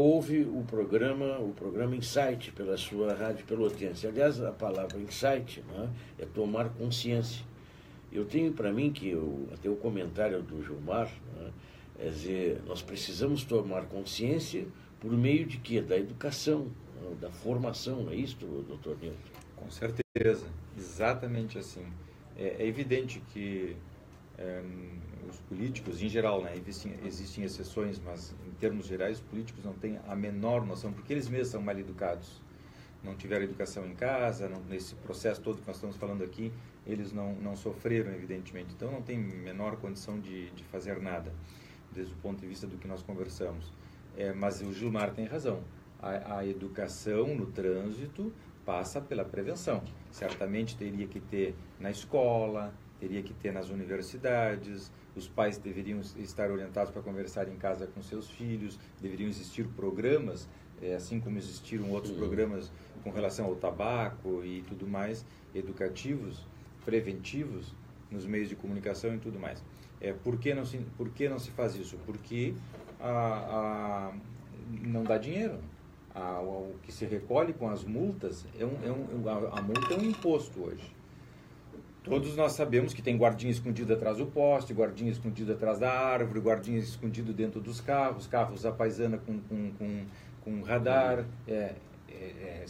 ouve o programa Insight pela sua Rádio Pelotense. Aliás, a palavra Insight, né, é tomar consciência. Eu tenho para mim que, até o comentário do Gilmar, né, é dizer, nós precisamos tomar consciência por meio de quê? Da educação, né, da formação, não é isso, doutor Nilton? Com certeza, exatamente assim. É evidente que os políticos, em geral, né, existem exceções, mas em termos gerais, os políticos não têm a menor noção, porque eles mesmos são mal educados. Não tiveram educação em casa, nesse processo todo que nós estamos falando aqui, eles não sofreram, evidentemente. Então, não tem menor condição de fazer nada, desde o ponto de vista do que nós conversamos. Mas o Gilmar tem razão. A educação no trânsito passa pela prevenção. Certamente teria que ter na escola, teria que ter nas universidades, os pais deveriam estar orientados para conversar em casa com seus filhos, deveriam existir programas, assim como existiram outros programas com relação ao tabaco e tudo mais, educativos, preventivos, nos meios de comunicação e tudo mais. Por que não se faz isso? Porque não dá dinheiro. O que se recolhe com as multas, a multa é um imposto hoje. Todos nós sabemos que tem guardinha escondido atrás do poste, guardinha escondido atrás da árvore, guardinha escondido dentro dos carros à paisana com radar.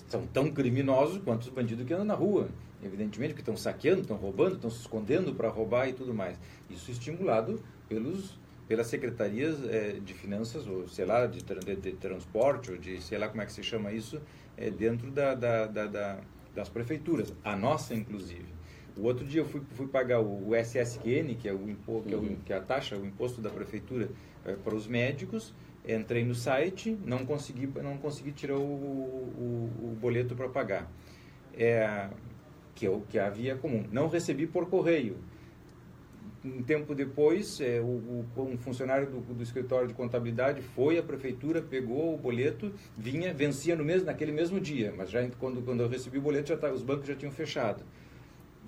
São tão criminosos quanto os bandidos que andam na rua, evidentemente, que estão saqueando, estão roubando, estão se escondendo para roubar e tudo mais. Isso estimulado pelas secretarias de finanças, ou sei lá, de transporte, ou de sei lá como é que se chama isso, dentro das prefeituras, a nossa inclusive. O outro dia eu fui pagar o SSQN, que é que é a taxa, o imposto da prefeitura para os médicos. Entrei no site, não consegui tirar o boleto para pagar, que havia comum. Não recebi por correio. Um tempo depois, um funcionário do escritório de contabilidade foi à prefeitura, pegou o boleto, vencia naquele mesmo dia, mas já quando eu recebi o boleto, os bancos já tinham fechado.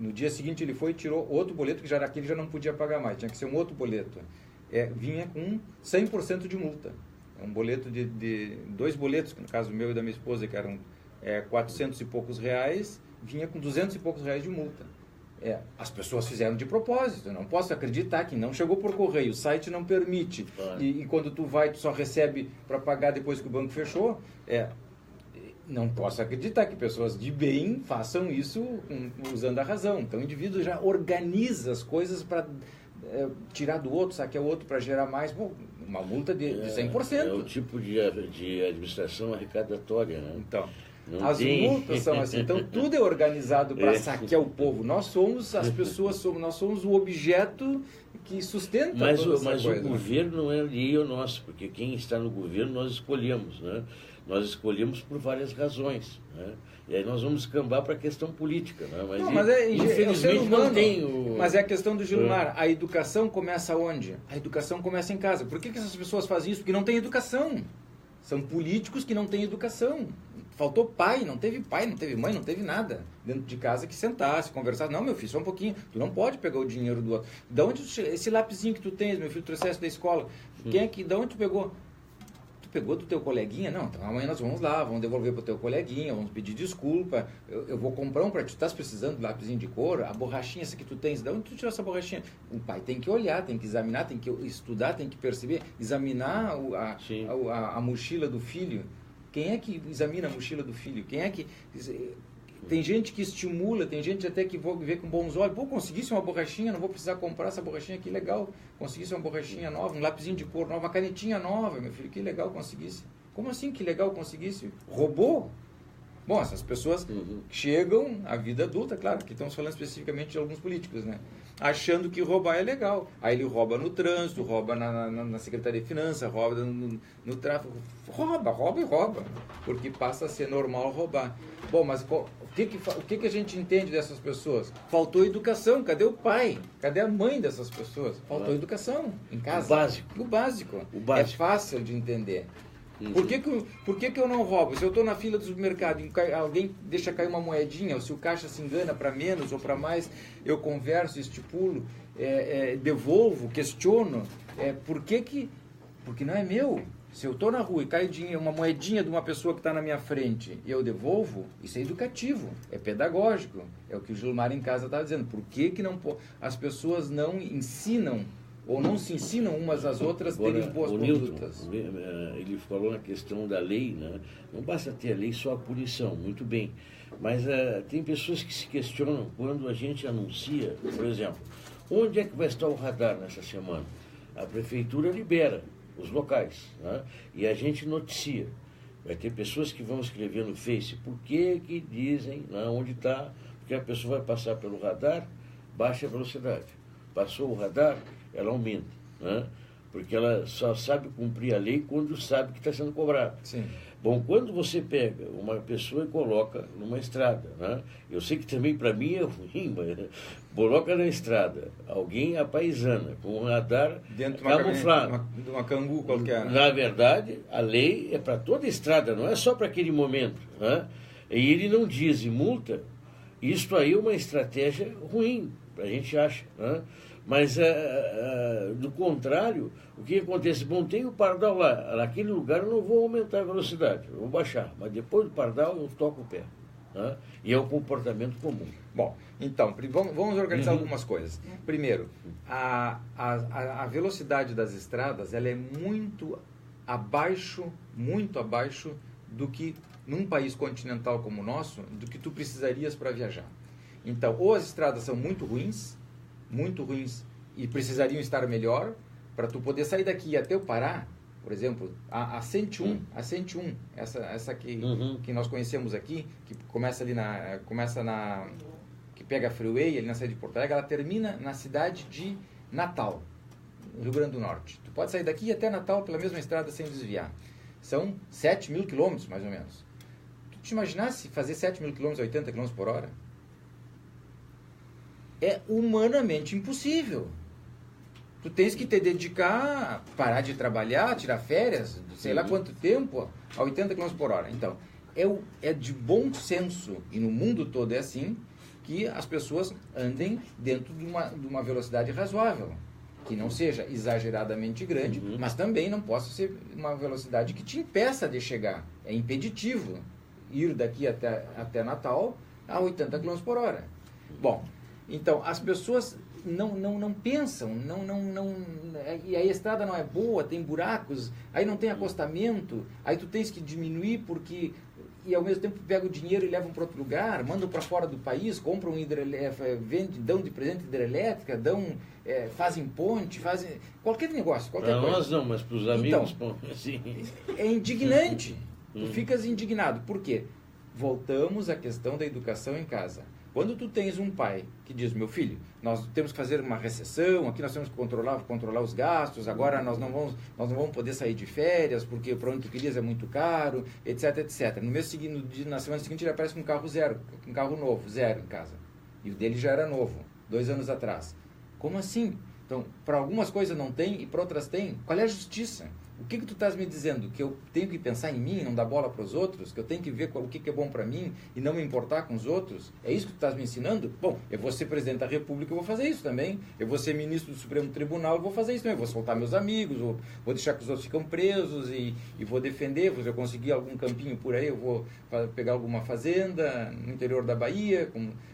No dia seguinte ele foi e tirou outro boleto, que aquele já não podia pagar mais, tinha que ser um outro boleto. Vinha com 100% de multa. Um boleto de 2 boletos, no caso meu e da minha esposa, que eram 400 e poucos reais, vinha com 200 e poucos reais de multa. As pessoas fizeram de propósito. Eu não posso acreditar que não chegou por correio, o site não permite. E quando tu só recebe para pagar depois que o banco fechou. Não posso acreditar que pessoas de bem façam isso usando a razão. Então o indivíduo já organiza as coisas para tirar do outro, saquear o outro para gerar mais. Bom, uma multa de 100%. É o tipo de administração arrecadatória, né? Então, multas são assim. Então tudo é organizado para saquear o povo. Nós somos as pessoas, nós somos o objeto que sustenta mas o governo não é alheio nosso, porque quem está no governo nós escolhemos, né? Nós escolhemos por várias razões, né? E aí nós vamos escambar para a questão política, né? Mas infelizmente não tem Mas é a questão do Gilmar. A educação começa onde? A educação começa em casa. Por que essas pessoas fazem isso? Porque não tem educação. São políticos que não têm educação. Faltou pai, não teve mãe, não teve nada dentro de casa que sentasse, conversasse. Não, meu filho, só um pouquinho. Tu não pode pegar o dinheiro do outro. Da onde esse lapisinho que tu tens, meu filho, trouxeste da escola? Da onde tu pegou? Pegou do teu coleguinha? Não, então amanhã nós vamos lá, vamos devolver para o teu coleguinha, vamos pedir desculpa, eu vou comprar um para ti, tu estás precisando de lapisinho de cor, a borrachinha essa que tu tens, de onde tu tirou essa borrachinha? O pai tem que olhar, tem que examinar, tem que estudar, tem que perceber, examinar a mochila do filho. Quem é que examina a mochila do filho? Quem é que... Tem gente que estimula, tem gente até que vê com bons olhos. Pô, conseguisse uma borrachinha, não vou precisar comprar essa borrachinha, que legal. Conseguisse uma borrachinha nova, um lapisinho de cor nova, uma canetinha nova, meu filho, que legal conseguisse. Como assim que legal conseguisse? Roubou? Bom, essas pessoas chegam à vida adulta, claro, que estamos falando especificamente de alguns políticos, né? Achando que roubar é legal. Aí ele rouba no trânsito, rouba na Secretaria de Finanças, rouba no tráfico. Rouba. Porque passa a ser normal roubar. Bom, mas o que a gente entende dessas pessoas? Faltou educação. Cadê o pai? Cadê a mãe dessas pessoas? Faltou educação em casa. O básico. É fácil de entender. Por que eu não roubo? Se eu estou na fila do supermercado e alguém deixa cair uma moedinha, ou se o caixa se engana para menos ou para mais, eu converso, estipulo, devolvo, questiono. Porque não é meu. Se eu estou na rua e cai dinheiro, uma moedinha de uma pessoa que está na minha frente e eu devolvo, isso é educativo, é pedagógico. É o que o Gilmar em casa estava dizendo. Por que não as pessoas não ensinam ou não se ensinam umas às outras a terem boas condutas? Newton, ele falou na questão da lei, né? Não basta ter a lei, só a punição, muito bem. Mas tem pessoas que se questionam quando a gente anuncia, por exemplo, onde é que vai estar o radar nessa semana? A prefeitura libera os locais, né? E a gente noticia. Vai ter pessoas que vão escrever no Face por que dizem onde está, porque a pessoa vai passar pelo radar, baixa a velocidade. Passou o radar, ela aumenta, né? Porque ela só sabe cumprir a lei quando sabe que está sendo cobrado. Sim. Bom, quando você pega uma pessoa e coloca numa estrada, né? Eu sei que também para mim é ruim, mas coloca na estrada alguém à paisana, com um radar dentro camuflado. De uma cangu qualquer. Na verdade, a lei é para toda a estrada, não é só para aquele momento, né? E ele não diz e multa. Isto aí é uma estratégia ruim, a gente acha, né? Mas, do contrário, o que acontece? Bom, tem o pardal lá, naquele lugar eu não vou aumentar a velocidade, eu vou baixar, mas depois do pardal eu toco o pé, né? E é o comportamento comum. Bom, então, vamos organizar algumas coisas. Primeiro, a velocidade das estradas ela é muito abaixo do que, num país continental como o nosso, do que tu precisarias para viajar. Então, ou as estradas são muito ruins e precisariam estar melhor para tu poder sair daqui até o Pará, por exemplo, a 101, essa que nós conhecemos aqui, que começa ali que pega a freeway ali na cidade de Porto Alegre, ela termina na cidade de Natal, no Rio Grande do Norte. Tu pode sair daqui até Natal pela mesma estrada sem desviar. São 7.000 quilômetros, mais ou menos. Tu te imaginasse fazer 7.000 quilômetros a 80 km por hora? É humanamente impossível. Tu tens que te dedicar, parar de trabalhar, tirar férias, sei lá quanto tempo, a 80 km por hora. Então, é de bom senso, e no mundo todo é assim, que as pessoas andem dentro de uma velocidade razoável. Que não seja exageradamente grande, mas também não possa ser uma velocidade que te impeça de chegar. É impeditivo ir daqui até Natal a 80 km por hora. Bom, então, as pessoas não pensam, e aí a estrada não é boa, tem buracos, aí não tem acostamento, aí tu tens que diminuir e ao mesmo tempo pega o dinheiro e levam para outro lugar, mandam para fora do país, compram dão de presente hidrelétrica, fazem ponte, fazem qualquer negócio, qualquer coisa. Para nós não, mas para os amigos, então, sim. É indignante. Tu ficas indignado. Por quê? Voltamos à questão da educação em casa. Quando tu tens um pai que diz, meu filho, nós temos que fazer uma recessão, aqui nós temos que controlar os gastos, agora nós não vamos poder sair de férias, porque para onde tu querias é muito caro, etc, etc. No mês seguinte, na semana seguinte, ele aparece com um carro novo, zero em casa. E o dele já era novo, 2 anos atrás. Como assim? Então, para algumas coisas não tem e para outras tem. Qual é a justiça? O que tu estás me dizendo? Que eu tenho que pensar em mim, não dar bola para os outros? Que eu tenho que ver o que é bom para mim e não me importar com os outros? É isso que tu estás me ensinando? Bom, eu vou ser presidente da República, eu vou fazer isso também. Eu vou ser ministro do Supremo Tribunal, eu vou fazer isso também. Eu vou soltar meus amigos, vou deixar que os outros ficam presos e vou defender. Se eu conseguir algum campinho por aí, eu vou pegar alguma fazenda no interior da Bahia,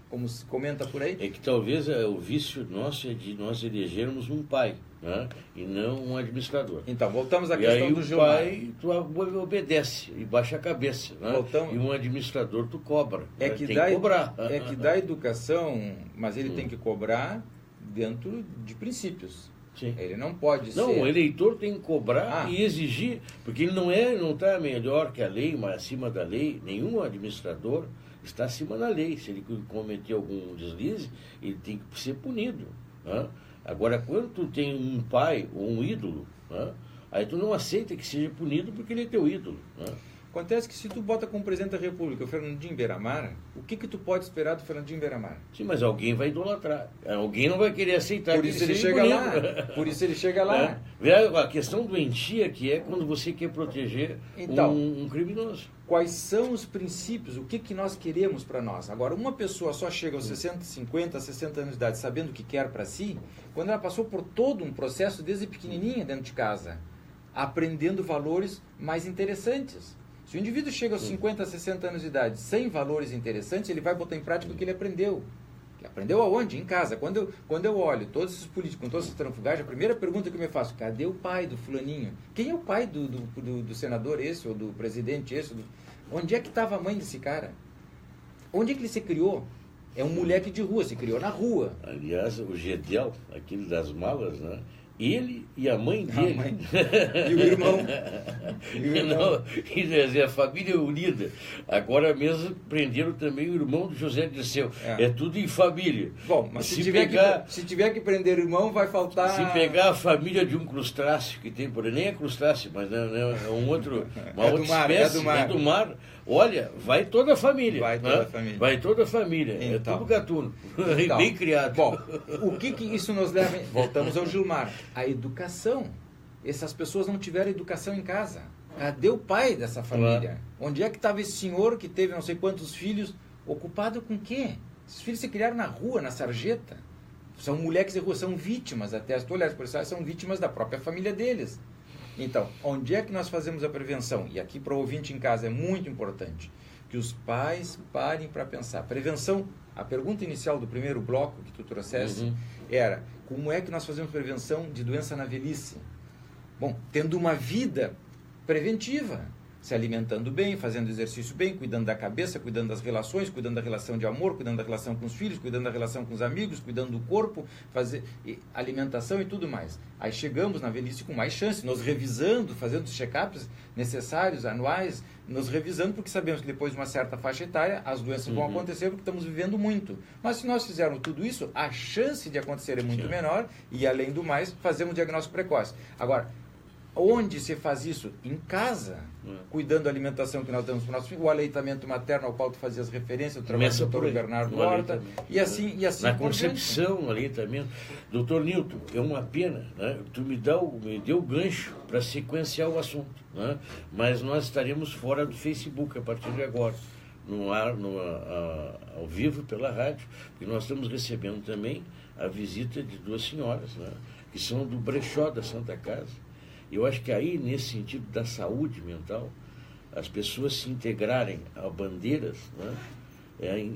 como se comenta por aí. É que talvez o vício nosso é de nós elegermos um pai, né? E não um administrador. Então, voltamos à questão do Gilmar. E aí tu obedece e baixa a cabeça, né? E um administrador tu cobra. Tem que cobrar. É que dá educação, mas ele tem que cobrar dentro de princípios. Sim. Ele não pode ser... Não, o eleitor tem que cobrar e exigir, porque ele não está melhor que a lei, mas acima da lei. Nenhum administrador está acima da lei. Se ele cometer algum deslize, ele tem que ser punido, né? Agora, quando tu tem um pai ou um ídolo, né, aí tu não aceita que seja punido porque ele é teu ídolo, né? Acontece que se tu bota como presidente da República o Fernandinho Beiramar, o que tu pode esperar do Fernandinho Beiramar? Sim, mas alguém vai idolatrar. Alguém não vai querer aceitar. Por isso ele chega lá. Por isso ele chega lá. A questão doentia que é quando você quer proteger um criminoso. Quais são os princípios? O que nós queremos para nós? Agora, uma pessoa só chega aos 60, 50, 60 anos de idade sabendo o que quer para si, quando ela passou por todo um processo desde pequenininha dentro de casa. aprendendo valores mais interessantes. Se o indivíduo chega aos 50, 60 anos de idade sem valores interessantes, ele vai botar em prática o que ele aprendeu. Ele aprendeu aonde? Em casa. Quando eu olho todos esses políticos com todas essas transfugagens, a primeira pergunta que eu me faço, cadê o pai do fulaninho? Quem é o pai do senador esse, ou do presidente esse? Onde é que estava a mãe desse cara? Onde é que ele se criou? É um moleque de rua, se criou na rua. Aliás, o Gedel, aquele das malas, né? Ele e a mãe dele. E o irmão. Não, a família unida. Agora mesmo prenderam também o irmão do José Dirceu. É tudo em família. Bom, mas se tiver que prender o irmão, vai faltar... Se pegar a família de um crustáceo que tem por aí, nem é crustáceo, mas é um outro, uma outra espécie, é do mar. Olha, vai toda a família. Vai toda a família. Vai toda a família. Então. É tudo gatuno. Então, bem criado. Bom, o que isso nos leva... Voltamos ao Gilmar. A educação. Essas pessoas não tiveram educação em casa. Cadê o pai dessa família? Onde é que estava esse senhor que teve não sei quantos filhos? Ocupado com o quê? Esses filhos se criaram na rua, na sarjeta. São moleques de rua, são vítimas. Até as mulheres policiais são vítimas da própria família deles. Então, onde é que nós fazemos a prevenção? E aqui para o ouvinte em casa é muito importante que os pais parem para pensar. Prevenção, a pergunta inicial do primeiro bloco que tu trouxesse era como é que nós fazemos prevenção de doença na velhice? Bom, tendo uma vida preventiva, se alimentando bem, fazendo exercício bem, cuidando da cabeça, cuidando das relações, cuidando da relação de amor, cuidando da relação com os filhos, cuidando da relação com os amigos, cuidando do corpo, fazer alimentação e tudo mais. Aí chegamos na velhice com mais chance, nos revisando, fazendo os check-ups necessários, anuais, nos revisando, porque sabemos que depois de uma certa faixa etária, as doenças vão acontecer porque estamos vivendo muito. Mas se nós fizermos tudo isso, a chance de acontecer é muito menor e, além do mais, fazemos diagnóstico precoce. Agora, onde se faz isso? Em casa, cuidando da alimentação que nós damos para o nosso filho, o aleitamento materno ao qual tu fazias referência, o trabalho do Dr. Bernardo Horta, e assim na concepção, o aleitamento. Doutor Newton, é uma pena, né? Tu me deu o gancho para sequenciar o assunto, né? Mas nós estaremos fora do Facebook a partir de agora, no ar, ao vivo pela rádio, porque nós estamos recebendo também a visita de duas senhoras, né? Que são do Brechó da Santa Casa. Eu acho que aí, nesse sentido da saúde mental, as pessoas se integrarem a bandeiras, né,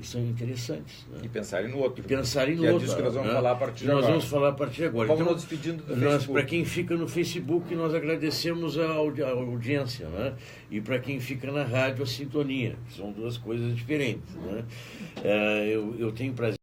são interessantes. Né? E pensarem no outro. Pensarem no outro. É disso que nós vamos falar a partir de agora. Nós vamos falar a partir de agora. Vamos então, nos despedindo do Facebook. Para quem fica no Facebook, nós agradecemos a audiência, né? E para quem fica na rádio, a sintonia. São duas coisas diferentes. Né? Eu tenho prazer